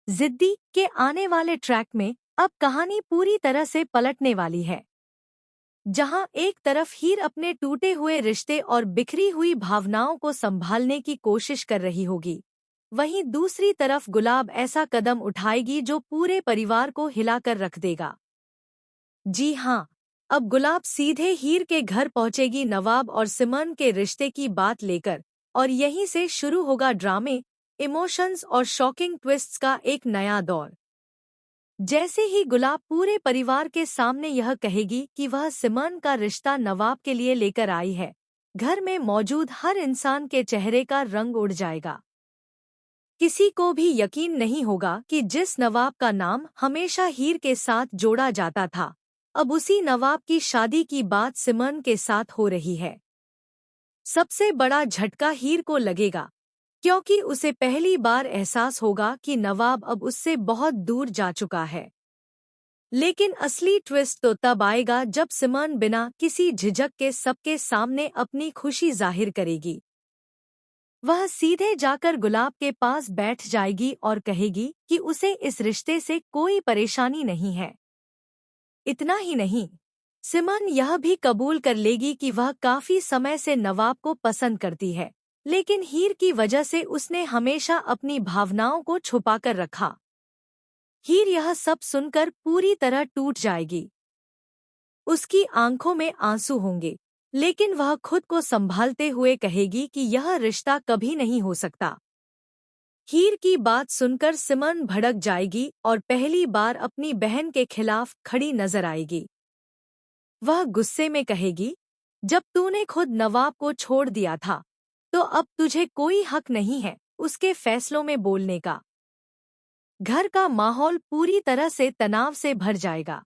जिद्दी के आने वाले ट्रैक में अब कहानी पूरी तरह से पलटने वाली है। जहां एक तरफ हीर अपने टूटे हुए रिश्ते और बिखरी हुई भावनाओं को संभालने की कोशिश कर रही होगी, वहीं दूसरी तरफ गुलाब ऐसा कदम उठाएगी जो पूरे परिवार को हिलाकर रख देगा। जी हाँ, अब गुलाब सीधे हीर के घर पहुंचेगी नवाब और सिमन के रिश्ते की बात लेकर, और यहीं से शुरू होगा ड्रामे, इमोशंस और शॉकिंग ट्विस्ट्स का एक नया दौर। जैसे ही गुलाब पूरे परिवार के सामने यह कहेगी कि वह सिमन का रिश्ता नवाब के लिए लेकर आई है, घर में मौजूद हर इंसान के चेहरे का रंग उड़ जाएगा। किसी को भी यकीन नहीं होगा कि जिस नवाब का नाम हमेशा हीर के साथ जोड़ा जाता था, अब उसी नवाब की शादी की बात सिमन के साथ हो रही है। सबसे बड़ा झटका हीर को लगेगा, क्योंकि उसे पहली बार एहसास होगा कि नवाब अब उससे बहुत दूर जा चुका है। लेकिन असली ट्विस्ट तो तब आएगा जब सिमन बिना किसी झिझक के सबके सामने अपनी खुशी जाहिर करेगी। वह सीधे जाकर गुलाब के पास बैठ जाएगी और कहेगी कि उसे इस रिश्ते से कोई परेशानी नहीं है। इतना ही नहीं, सिमन यह भी कबूल कर लेगी कि वह काफी समय से नवाब को पसंद करती है, लेकिन हीर की वजह से उसने हमेशा अपनी भावनाओं को छुपाकर रखा। हीर यह सब सुनकर पूरी तरह टूट जाएगी। उसकी आंखों में आंसू होंगे, लेकिन वह खुद को संभालते हुए कहेगी कि यह रिश्ता कभी नहीं हो सकता। हीर की बात सुनकर सिमन भड़क जाएगी और पहली बार अपनी बहन के खिलाफ खड़ी नजर आएगी। वह गुस्से में कहेगी, जब तूने खुद नवाब को छोड़ दिया था, तो अब तुझे कोई हक नहीं है उसके फैसलों में बोलने का। घर का माहौल पूरी तरह से तनाव से भर जाएगा।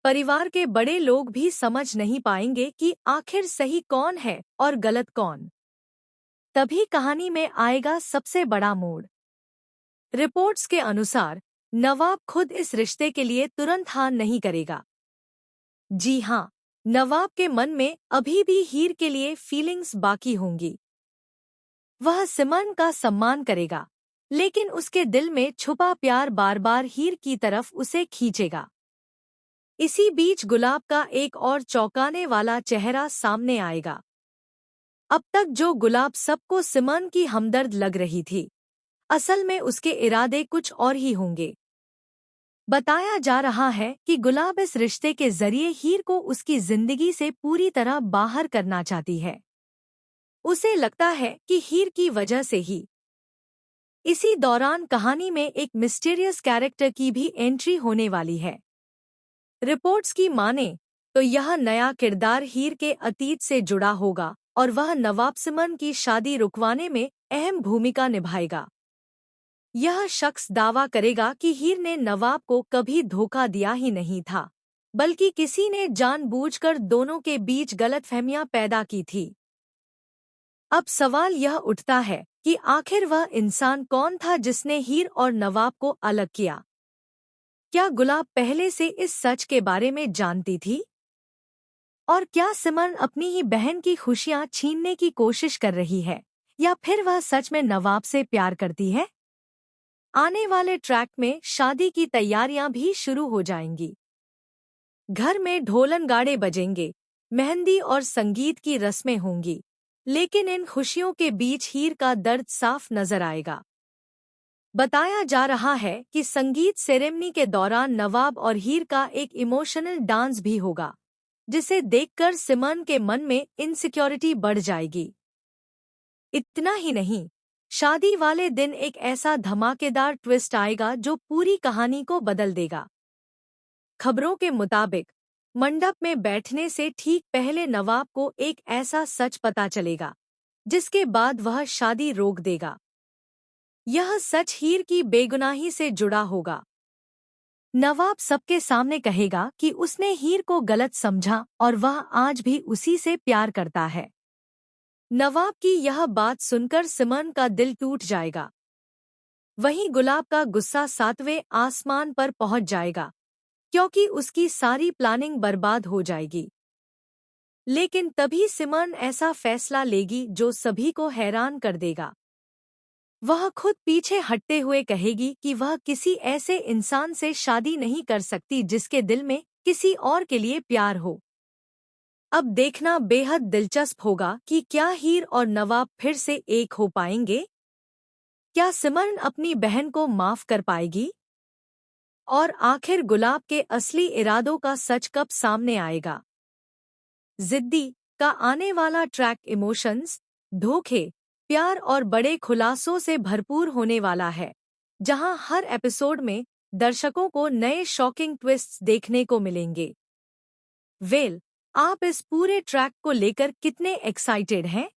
परिवार के बड़े लोग भी समझ नहीं पाएंगे कि आखिर सही कौन है और गलत कौन। तभी कहानी में आएगा सबसे बड़ा मोड़। रिपोर्ट्स के अनुसार नवाब खुद इस रिश्ते के लिए तुरंत हाँ नहीं करेगा। जी हाँ, नवाब के मन में अभी भी हीर के लिए फीलिंग्स बाकी होंगी। वह सिमन का सम्मान करेगा, लेकिन उसके दिल में छुपा प्यार बार बार हीर की तरफ उसे खींचेगा। इसी बीच गुलाब का एक और चौंकाने वाला चेहरा सामने आएगा। अब तक जो गुलाब सबको सिमन की हमदर्द लग रही थी, असल में उसके इरादे कुछ और ही होंगे। बताया जा रहा है कि गुलाब इस रिश्ते के जरिए हीर को उसकी जिंदगी से पूरी तरह बाहर करना चाहती है। उसे लगता है कि हीर की वजह से ही। इसी दौरान कहानी में एक मिस्टीरियस कैरेक्टर की भी एंट्री होने वाली है। रिपोर्ट्स की माने तो यह नया किरदार हीर के अतीत से जुड़ा होगा और वह नवाब सिमन की शादी रुकवाने में अहम भूमिका निभाएगा। यह शख्स दावा करेगा कि हीर ने नवाब को कभी धोखा दिया ही नहीं था, बल्कि किसी ने जानबूझकर दोनों के बीच गलतफहमियां पैदा की थी। अब सवाल यह उठता है कि आखिर वह इंसान कौन था जिसने हीर और नवाब को अलग किया? क्या गुलाब पहले से इस सच के बारे में जानती थी? और क्या सिमन अपनी ही बहन की खुशियां छीनने की कोशिश कर रही है, या फिर वह सच में नवाब से प्यार करती है? आने वाले ट्रैक में शादी की तैयारियां भी शुरू हो जाएंगी। घर में ढोलन गाड़े बजेंगे, मेहंदी और संगीत की रस्में होंगी, लेकिन इन खुशियों के बीच हीर का दर्द साफ नजर आएगा। बताया जा रहा है कि संगीत सेरेमनी के दौरान नवाब और हीर का एक इमोशनल डांस भी होगा, जिसे देखकर सिमन के मन में इनसिक्योरिटी बढ़ जाएगी। इतना ही नहीं, शादी वाले दिन एक ऐसा धमाकेदार ट्विस्ट आएगा जो पूरी कहानी को बदल देगा। खबरों के मुताबिक मंडप में बैठने से ठीक पहले नवाब को एक ऐसा सच पता चलेगा, जिसके बाद वह शादी रोक देगा। यह सच हीर की बेगुनाही से जुड़ा होगा। नवाब सबके सामने कहेगा कि उसने हीर को गलत समझा और वह आज भी उसी से प्यार करता है। नवाब की यह बात सुनकर सिमन का दिल टूट जाएगा। वहीं गुलाब का गुस्सा सातवें आसमान पर पहुंच जाएगा, क्योंकि उसकी सारी प्लानिंग बर्बाद हो जाएगी। लेकिन तभी सिमन ऐसा फैसला लेगी जो सभी को हैरान कर देगा। वह खुद पीछे हटते हुए कहेगी कि वह किसी ऐसे इंसान से शादी नहीं कर सकती जिसके दिल में किसी और के लिए प्यार हो। अब देखना बेहद दिलचस्प होगा कि क्या हीर और नवाब फिर से एक हो पाएंगे। क्या सिमरन अपनी बहन को माफ कर पाएगी? और आखिर गुलाब के असली इरादों का सच कब सामने आएगा? जिद्दी का आने वाला ट्रैक इमोशंस, धोखे, प्यार और बड़े खुलासों से भरपूर होने वाला है, जहां हर एपिसोड में दर्शकों को नए शॉकिंग ट्विस्ट्स देखने को मिलेंगे। आप इस पूरे ट्रैक को लेकर कितने एक्साइटेड हैं?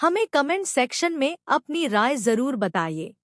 हमें कमेंट सेक्शन में अपनी राय जरूर बताइए।